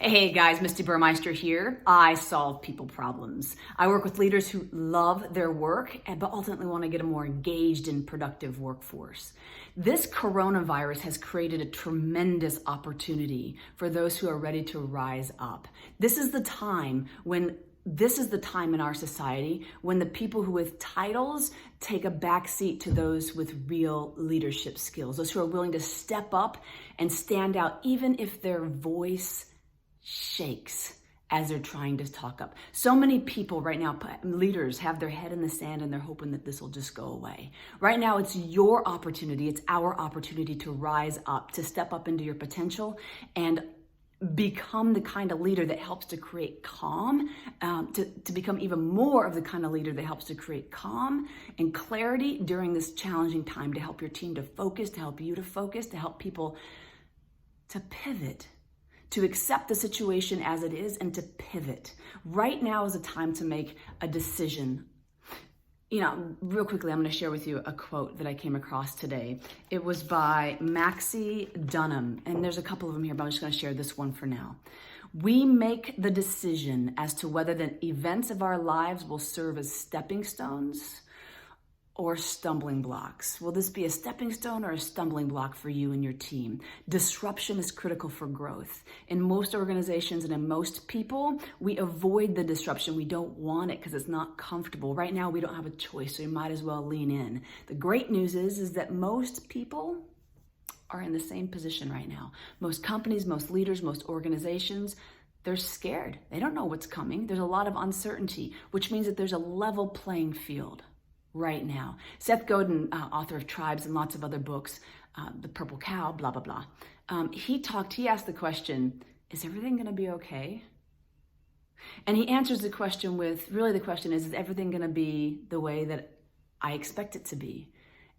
Hey guys, Misty Burmeister here. I solve people problems. I work with leaders who love their work, but ultimately want to get a more engaged and productive workforce. This coronavirus has created a tremendous opportunity for those who are ready to rise up. This is the time in our society when the people who with titles take a back seat to those with real leadership skills, those who are willing to step up and stand out even if their voice shakes as they're trying to talk up. So many people right now, leaders, have their head in the sand and they're hoping that this will just go away. Right now, it's your opportunity, it's our opportunity to rise up, to step up into your potential and become the kind of leader that helps to create calm, to become even more of the kind of leader that helps to create calm and clarity during this challenging time, to help your team to focus, to help you to focus, to help people to pivot, to accept the situation as it is and to pivot. Right now is a time to make a decision. Real quickly, I'm going to share with you a quote that I came across today. It was by Maxie Dunham, and there's a couple of them here, but I'm just going to share this one for now. We make the decision as to whether the events of our lives will serve as stepping stones or stumbling blocks. Will this be a stepping stone or a stumbling block for you and your team? Disruption is critical for growth. In most organizations and in most people, we avoid the disruption. We don't want it because it's not comfortable. Right now, we don't have a choice, so we might as well lean in. The great news is that most people are in the same position right now. Most companies, most leaders, most organizations, they're scared. They don't know what's coming. There's a lot of uncertainty, which means that there's a level playing field right now. Seth Godin, author of Tribes and lots of other books, The Purple Cow, blah, blah, blah. He asked the question, is everything going to be okay? And he answers the question with, really the question is everything going to be the way that I expect it to be?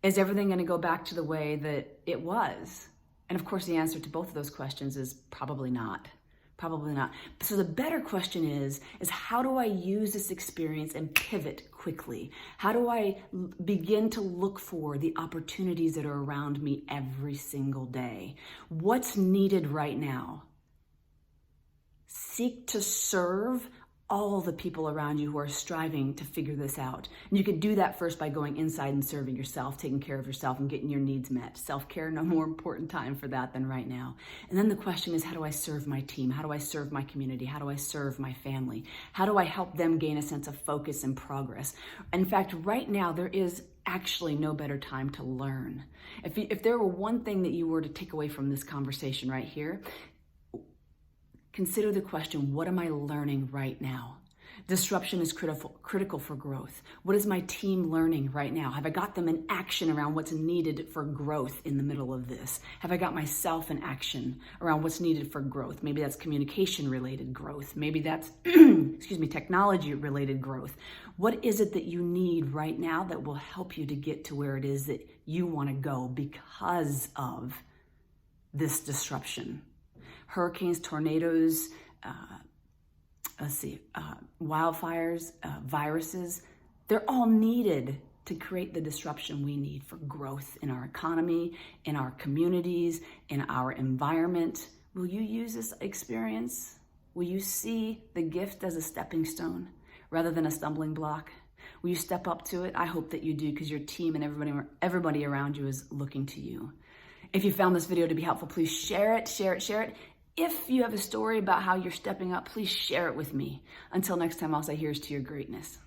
Is everything going to go back to the way that it was? And of course, the answer to both of those questions is probably not. Probably not. So the better question is how do I use this experience and pivot quickly? How do I begin to look for the opportunities that are around me every single day? What's needed right now? Seek to serve all the people around you who are striving to figure this out. And you can do that first by going inside and serving yourself, taking care of yourself and getting your needs met. Self-care, no more important time for that than right now. And then the question is, how do I serve my team? How do I serve my community? How do I serve my family? How do I help them gain a sense of focus and progress? In fact, right now, there is actually no better time to learn. If there were one thing that you were to take away from this conversation right here, consider the question, what am I learning right now? Disruption is critical for growth. What is my team learning right now? Have I got them in action around what's needed for growth in the middle of this? Have I got myself in action around what's needed for growth? Maybe that's communication-related growth. Maybe that's, technology-related growth. What is it that you need right now that will help you to get to where it is that you want to go because of this disruption? Hurricanes, tornadoes, wildfires, viruses, they're all needed to create the disruption we need for growth in our economy, in our communities, in our environment. Will you use this experience? Will you see the gift as a stepping stone rather than a stumbling block? Will you step up to it? I hope that you do, because your team and everybody around you is looking to you. If you found this video to be helpful, please share it. If you have a story about how you're stepping up, please share it with me. Until next time, I'll say here's to your greatness.